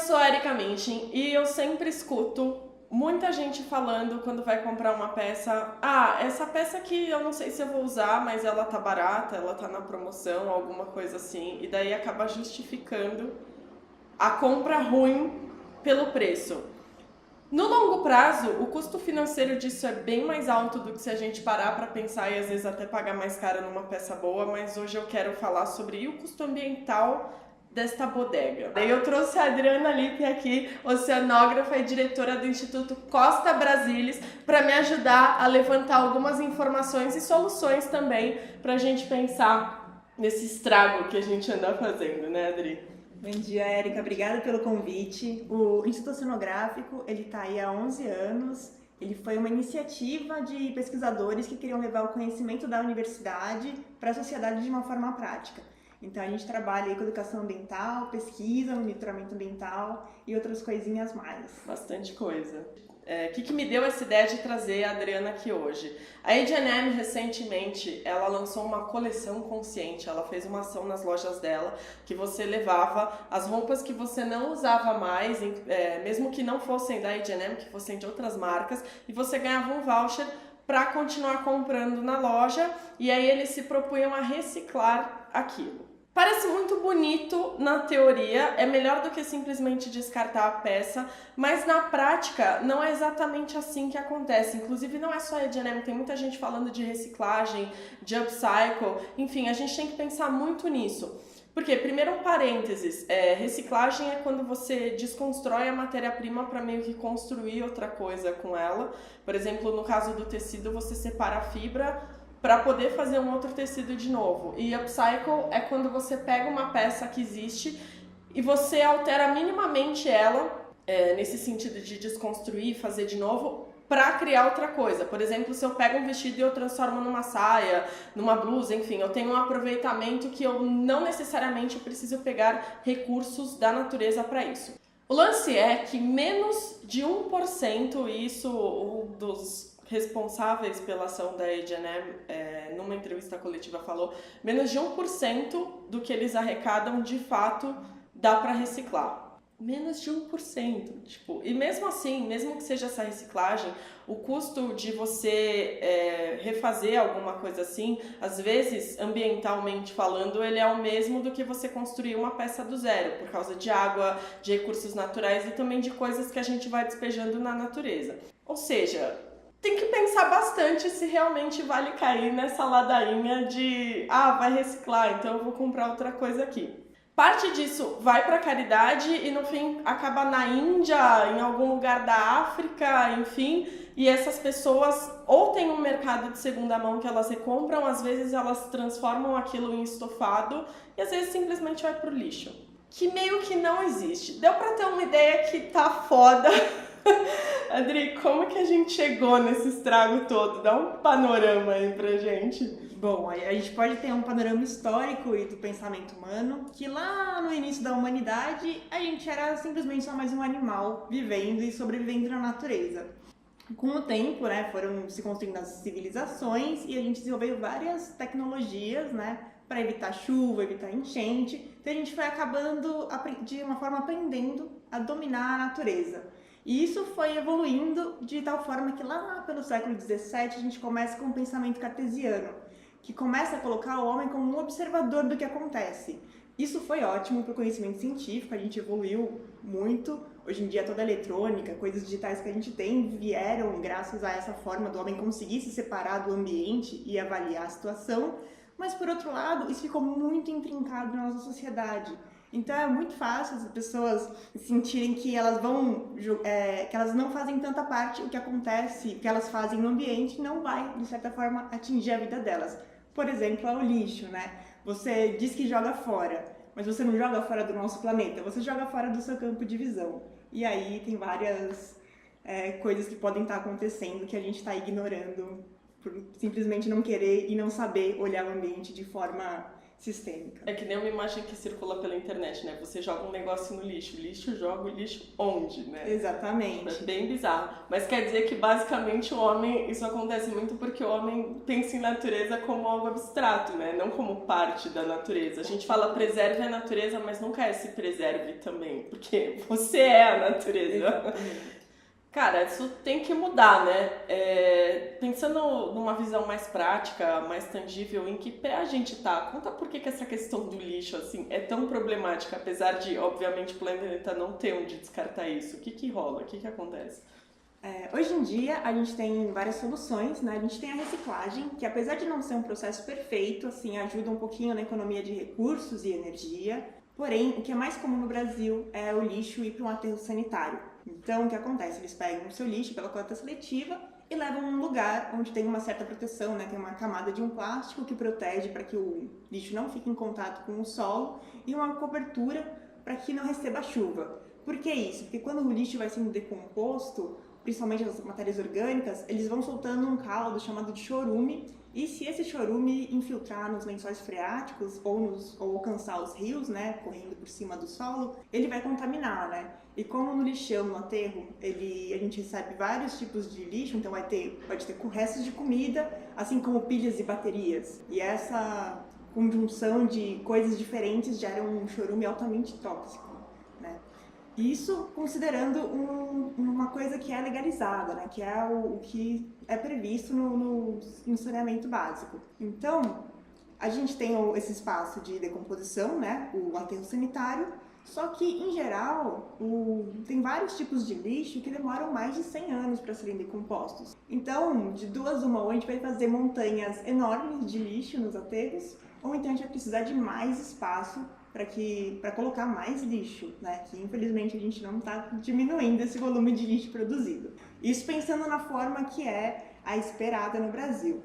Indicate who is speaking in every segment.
Speaker 1: sou a Erika Minchin e eu sempre escuto muita gente falando quando vai comprar uma peça: ah, essa peça aqui eu não sei se eu vou usar, mas ela tá barata, ela tá na promoção, alguma coisa assim, e daí acaba justificando a compra ruim pelo preço. No longo prazo, o custo financeiro disso é bem mais alto do que se a gente parar para pensar e às vezes até pagar mais caro numa peça boa, mas hoje eu quero falar sobre o custo ambiental desta bodega. Daí eu trouxe a Adriana Lippe aqui, oceanógrafa e diretora do Instituto Costa Brasilis, para me ajudar a levantar algumas informações e soluções também para a gente pensar nesse estrago que a gente anda fazendo, né, Adri?
Speaker 2: Bom dia, Érica. Obrigada pelo convite. O Instituto Oceanográfico, ele está aí há 11 anos. Ele foi uma iniciativa de pesquisadores que queriam levar o conhecimento da universidade para a sociedade de uma forma prática. Então, a gente trabalha aí com educação ambiental, pesquisa, monitoramento ambiental e outras coisinhas mais.
Speaker 1: Bastante coisa. O que me deu essa ideia de trazer a Adriana aqui hoje? A H&M, recentemente, ela lançou uma coleção consciente. Ela fez uma ação nas lojas dela que você levava as roupas que você não usava mais, mesmo que não fossem da H&M, que fossem de outras marcas, e você ganhava um voucher para continuar comprando na loja, e aí eles se propunham a reciclar aquilo. Parece muito bonito na teoria, é melhor do que simplesmente descartar a peça, mas na prática não é exatamente assim que acontece. Inclusive não é só a H&M, tem muita gente falando de reciclagem, de upcycle, enfim, a gente tem que pensar muito nisso. Porque, primeiro um parênteses, reciclagem é quando você desconstrói a matéria-prima para meio que construir outra coisa com ela. Por exemplo, no caso do tecido, você separa a fibra para poder fazer um outro tecido de novo. E upcycle é quando você pega uma peça que existe e você altera minimamente ela, nesse sentido de desconstruir, fazer de novo, para criar outra coisa. Por exemplo, se eu pego um vestido e eu transformo numa saia, numa blusa, enfim, eu tenho um aproveitamento que eu não necessariamente preciso pegar recursos da natureza para isso. O lance é que menos de 1%, isso um dos responsáveis pela ação da H&M, numa entrevista coletiva falou, menos de 1% do que eles arrecadam, de fato, dá para reciclar. Menos de 1%. E mesmo assim, mesmo que seja essa reciclagem, o custo de você refazer alguma coisa assim, às vezes, ambientalmente falando, ele é o mesmo do que você construir uma peça do zero, por causa de água, de recursos naturais e também de coisas que a gente vai despejando na natureza. Ou seja, tem que pensar bastante se realmente vale cair nessa ladainha de vai reciclar, então eu vou comprar outra coisa aqui. Parte disso vai para caridade e no fim acaba na Índia, em algum lugar da África, enfim, e essas pessoas ou têm um mercado de segunda mão que elas recompram, às vezes elas transformam aquilo em estofado e às vezes simplesmente vai pro lixo, que meio que não existe. Deu para ter uma ideia que tá foda. Adri, como que a gente chegou nesse estrago todo? Dá um panorama aí pra gente.
Speaker 2: Bom, a gente pode ter um panorama histórico e do pensamento humano, que lá no início da humanidade a gente era simplesmente só mais um animal vivendo e sobrevivendo na natureza. Com o tempo, foram se construindo as civilizações e a gente desenvolveu várias tecnologias, para evitar chuva, evitar enchente. Então a gente foi acabando, de uma forma, aprendendo a dominar a natureza. E isso foi evoluindo de tal forma que lá pelo século XVII a gente começa com um pensamento cartesiano, que começa a colocar o homem como um observador do que acontece. Isso foi ótimo para o conhecimento científico, a gente evoluiu muito. Hoje em dia toda a eletrônica, coisas digitais que a gente tem vieram graças a essa forma do homem conseguir se separar do ambiente e avaliar a situação. Mas por outro lado, isso ficou muito intrincado na nossa sociedade. Então é muito fácil as pessoas sentirem que elas que elas não fazem tanta parte, o que acontece, o que elas fazem no ambiente não vai, de certa forma, atingir a vida delas. Por exemplo, o lixo, Você diz que joga fora, mas você não joga fora do nosso planeta, você joga fora do seu campo de visão. E aí tem várias coisas que podem estar acontecendo que a gente está ignorando por simplesmente não querer e não saber olhar o ambiente de forma sistêmica.
Speaker 1: É que nem uma imagem que circula pela internet, né? Você joga um negócio no lixo, o lixo joga o lixo onde, né?
Speaker 2: Exatamente.
Speaker 1: É bem bizarro. Mas quer dizer que basicamente o homem, isso acontece muito porque o homem pensa em natureza como algo abstrato, né? Não como parte da natureza. A gente fala preserve a natureza, mas nunca é se preserve também, porque você é a natureza.
Speaker 2: Exatamente.
Speaker 1: Cara, isso tem que mudar, né? Pensando numa visão mais prática, mais tangível, em que pé a gente tá? Conta por que essa questão do lixo, assim, é tão problemática, apesar de, obviamente, o planeta não ter onde descartar isso. O que rola? O que acontece?
Speaker 2: Hoje em dia, a gente tem várias soluções, né? A gente tem a reciclagem, que apesar de não ser um processo perfeito, assim, ajuda um pouquinho na economia de recursos e energia. Porém, o que é mais comum no Brasil é o lixo ir para um aterro sanitário. Então, o que acontece? Eles pegam o seu lixo pela coleta seletiva e levam a um lugar onde tem uma certa proteção, né? Tem uma camada de um plástico que protege para que o lixo não fique em contato com o solo e uma cobertura para que não receba chuva. Por que isso? Porque quando o lixo vai sendo decomposto, principalmente as matérias orgânicas, eles vão soltando um caldo chamado de chorume, e se esse chorume infiltrar nos lençóis freáticos ou alcançar os rios, né, correndo por cima do solo, ele vai contaminar, né? E como no lixão, no aterro, a gente recebe vários tipos de lixo, então pode ter restos de comida, assim como pilhas e baterias. E essa conjunção de coisas diferentes gera um chorume altamente tóxico. Isso considerando uma coisa que é legalizada, né? Que é o que é previsto no saneamento básico. Então, a gente tem esse espaço de decomposição, né? O aterro sanitário, só que, em geral, tem vários tipos de lixo que demoram mais de 100 anos para serem decompostos. Então, de duas uma, ou a gente vai fazer montanhas enormes de lixo nos aterros, ou então a gente vai precisar de mais espaço para colocar mais lixo, né? Que infelizmente a gente não está diminuindo esse volume de lixo produzido. Isso pensando na forma que é a esperada no Brasil.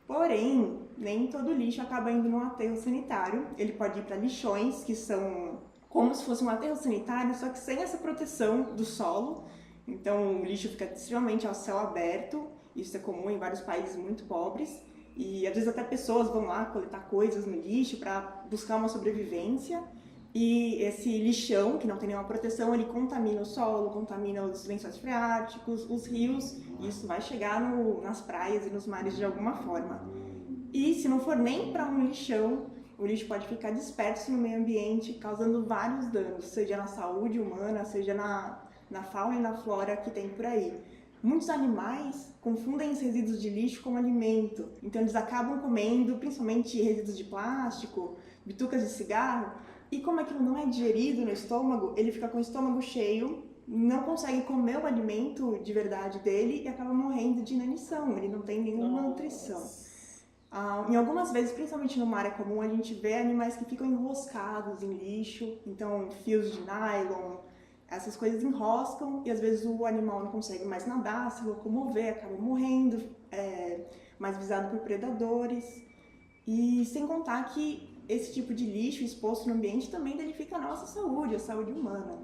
Speaker 2: Porém, nem todo lixo acaba indo num aterro sanitário. Ele pode ir para lixões, que são como se fosse um aterro sanitário, só que sem essa proteção do solo. Então o lixo fica extremamente ao céu aberto. Isso é comum em vários países muito pobres. E às vezes até pessoas vão lá coletar coisas no lixo para buscar uma sobrevivência. E esse lixão, que não tem nenhuma proteção, ele contamina o solo, contamina os lençóis freáticos, os rios, e isso vai chegar nas praias e nos mares de alguma forma. E se não for nem para um lixão, o lixo pode ficar disperso no meio ambiente, causando vários danos, seja na saúde humana, seja na fauna e na flora que tem por aí. Muitos animais confundem os resíduos de lixo com alimento, então eles acabam comendo principalmente resíduos de plástico, bitucas de cigarro, e como aquilo não é digerido no estômago, ele fica com o estômago cheio, não consegue comer o alimento de verdade dele e acaba morrendo de inanição, ele não tem nenhuma nutrição. Em algumas vezes, principalmente no mar é comum, a gente vê animais que ficam enroscados em lixo, então fios de nylon, essas coisas enroscam e às vezes o animal não consegue mais nadar, se locomover, acaba morrendo, mais visado por predadores. E sem contar que esse tipo de lixo exposto no ambiente também danifica a nossa saúde, a saúde humana.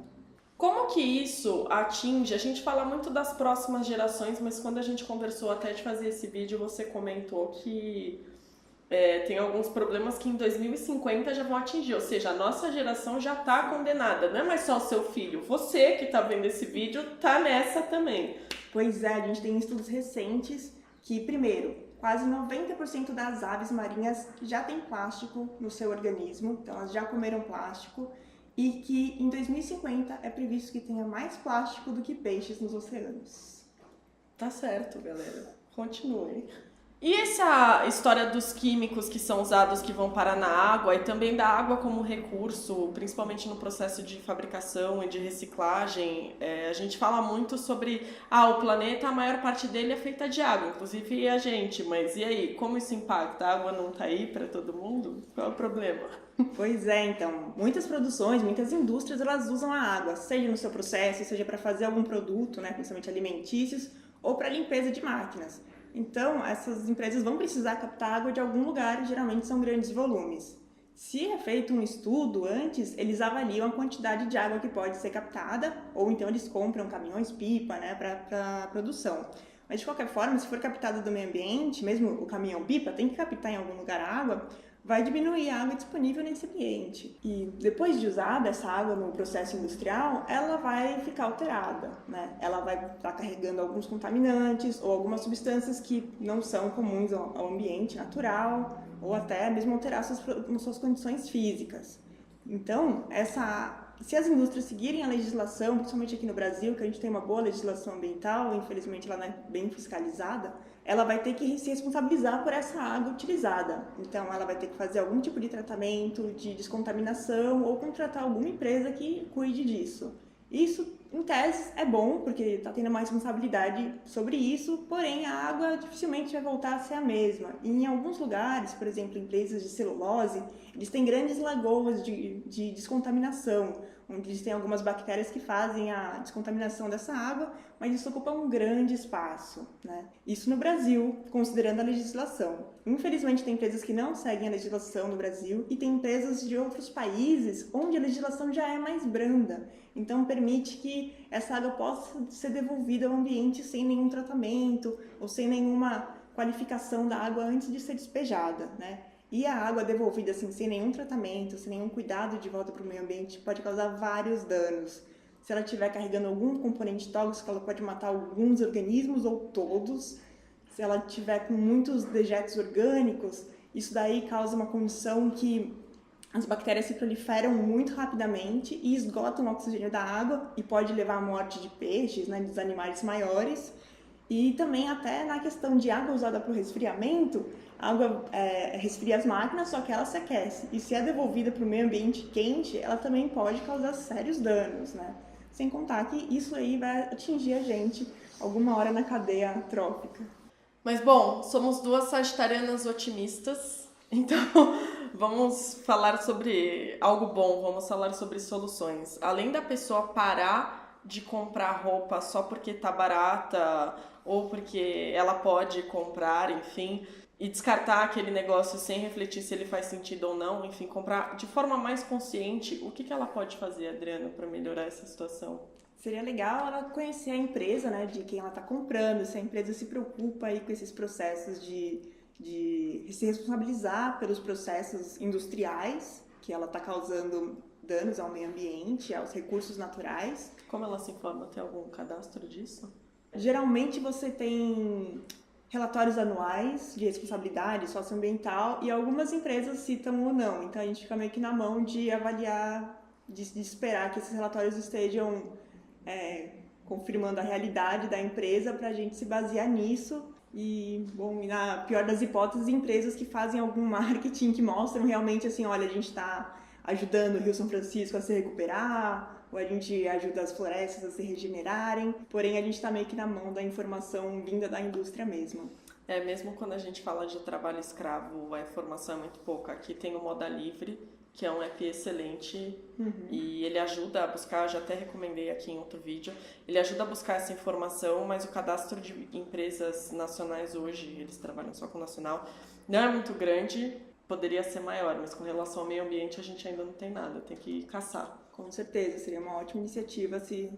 Speaker 1: Como que isso atinge? A gente fala muito das próximas gerações, mas quando a gente conversou até de fazer esse vídeo, você comentou que tem alguns problemas que em 2050 já vão atingir, ou seja, a nossa geração já está condenada, não é mais só o seu filho, você que está vendo esse vídeo está nessa também.
Speaker 2: Pois é, a gente tem estudos recentes que, primeiro, quase 90% das aves marinhas já tem plástico no seu organismo, então elas já comeram plástico, e que em 2050 é previsto que tenha mais plástico do que peixes nos oceanos.
Speaker 1: Tá certo, galera. Continue. E essa história dos químicos que são usados que vão parar na água e também da água como recurso, principalmente no processo de fabricação e de reciclagem, a gente fala muito sobre o planeta, a maior parte dele é feita de água, inclusive a gente, mas e aí, como isso impacta? A água não tá aí para todo mundo? Qual é o problema?
Speaker 2: Pois é, então, muitas produções, muitas indústrias, elas usam a água, seja no seu processo, seja para fazer algum produto, né, principalmente alimentícios, ou para limpeza de máquinas. Então, essas empresas vão precisar captar água de algum lugar, e geralmente são grandes volumes. Se é feito um estudo antes, eles avaliam a quantidade de água que pode ser captada, ou então eles compram caminhões-pipa, né, para produção. Mas de qualquer forma, se for captado do meio ambiente, mesmo o caminhão-pipa tem que captar em algum lugar a água, vai diminuir a água disponível nesse ambiente. E depois de usada essa água no processo industrial, ela vai ficar alterada, né? Ela vai estar carregando alguns contaminantes ou algumas substâncias que não são comuns ao ambiente natural, ou até mesmo alterar suas condições físicas. Então, se as indústrias seguirem a legislação, principalmente aqui no Brasil, que a gente tem uma boa legislação ambiental, infelizmente ela não é bem fiscalizada, ela vai ter que se responsabilizar por essa água utilizada. Então, ela vai ter que fazer algum tipo de tratamento, de descontaminação, ou contratar alguma empresa que cuide disso. Isso, em tese, é bom, porque está tendo mais responsabilidade sobre isso, porém a água dificilmente vai voltar a ser a mesma. E em alguns lugares, por exemplo, empresas de celulose, eles têm grandes lagoas de descontaminação, onde eles têm algumas bactérias que fazem a descontaminação dessa água, mas isso ocupa um grande espaço, né? Isso no Brasil, considerando a legislação. Infelizmente, tem empresas que não seguem a legislação no Brasil e tem empresas de outros países onde a legislação já é mais branda. Então, permite que essa água possa ser devolvida ao ambiente sem nenhum tratamento ou sem nenhuma qualificação da água antes de ser despejada, né? E a água devolvida assim, sem nenhum tratamento, sem nenhum cuidado de volta para o meio ambiente, pode causar vários danos. Se ela estiver carregando algum componente tóxico, ela pode matar alguns organismos ou todos. Se ela estiver com muitos dejetos orgânicos, isso daí causa uma condição que as bactérias se proliferam muito rapidamente e esgotam o oxigênio da água e pode levar à morte de peixes, né, dos animais maiores. E também até na questão de água usada para o resfriamento, a água resfria as máquinas, só que ela se aquece. E se é devolvida para o meio ambiente quente, ela também pode causar sérios danos, né? Sem contar que isso aí vai atingir a gente alguma hora na cadeia trófica.
Speaker 1: Mas bom, somos duas sagitarianas otimistas, então vamos falar sobre algo bom, vamos falar sobre soluções. Além da pessoa parar de comprar roupa só porque tá barata ou porque ela pode comprar, enfim, e descartar aquele negócio sem refletir se ele faz sentido ou não, enfim, comprar de forma mais consciente, o que ela pode fazer, Adriana, para melhorar essa situação?
Speaker 2: Seria legal ela conhecer a empresa, né, de quem ela está comprando, se a empresa se preocupa aí com esses processos de se responsabilizar pelos processos industriais, que ela está causando danos ao meio ambiente, aos recursos naturais.
Speaker 1: Como ela se informa? Tem algum cadastro disso?
Speaker 2: Geralmente você tem relatórios anuais de responsabilidade socioambiental e algumas empresas citam ou não. Então a gente fica meio que na mão de avaliar, de esperar que esses relatórios estejam confirmando a realidade da empresa para a gente se basear nisso. E, bom, na pior das hipóteses, empresas que fazem algum marketing que mostram realmente assim, olha, a gente está ajudando o Rio São Francisco a se recuperar, ou a gente ajuda as florestas a se regenerarem, porém a gente está meio que na mão da informação vinda da indústria mesmo.
Speaker 1: Mesmo quando a gente fala de trabalho escravo, a informação é muito pouca. Aqui tem o Moda Livre, que é um app excelente, e ele ajuda a buscar, eu já até recomendei aqui em outro vídeo, ele ajuda a buscar essa informação, mas o cadastro de empresas nacionais hoje, eles trabalham só com o nacional, não é muito grande, poderia ser maior, mas com relação ao meio ambiente a gente ainda não tem nada, tem que caçar.
Speaker 2: Com certeza, seria uma ótima iniciativa se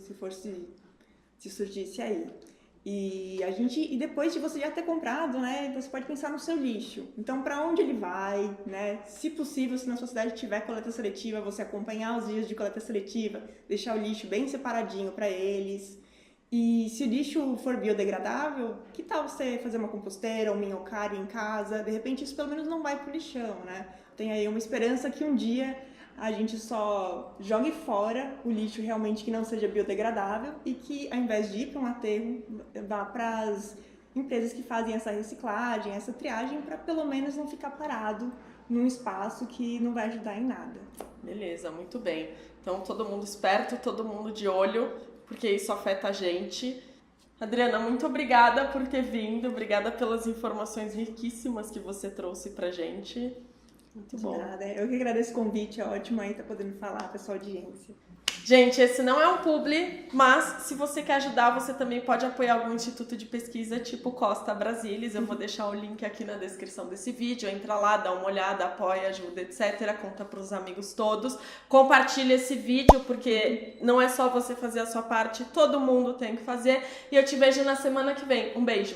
Speaker 2: surgisse aí. E depois de você já ter comprado, né, você pode pensar no seu lixo. Então, para onde ele vai, né? Se possível, se na sua cidade tiver coleta seletiva, você acompanhar os dias de coleta seletiva, deixar o lixo bem separadinho para eles. E se o lixo for biodegradável, que tal você fazer uma composteira, um minhocário em casa? De repente, isso pelo menos não vai pro lixão, né? Tem aí uma esperança que um dia a gente só jogue fora o lixo realmente que não seja biodegradável e que, ao invés de ir para um aterro, vá para as empresas que fazem essa reciclagem, essa triagem, para pelo menos não ficar parado num espaço que não vai ajudar em nada.
Speaker 1: Beleza, muito bem. Então, todo mundo esperto, todo mundo de olho, porque isso afeta a gente. Adriana, muito obrigada por ter vindo, obrigada pelas informações riquíssimas que você trouxe pra gente. Muito bom.
Speaker 2: De nada, eu que agradeço o convite, é ótimo aí estar podendo falar para a sua audiência.
Speaker 1: Gente, esse não é um publi, mas se você quer ajudar, você também pode apoiar algum instituto de pesquisa tipo Costa Brasilis. Eu vou deixar o link aqui na descrição desse vídeo. Entra lá, dá uma olhada, apoia, ajuda, etc. Conta pros amigos todos. Compartilha esse vídeo, porque não é só você fazer a sua parte, todo mundo tem que fazer. E eu te vejo na semana que vem. Um beijo!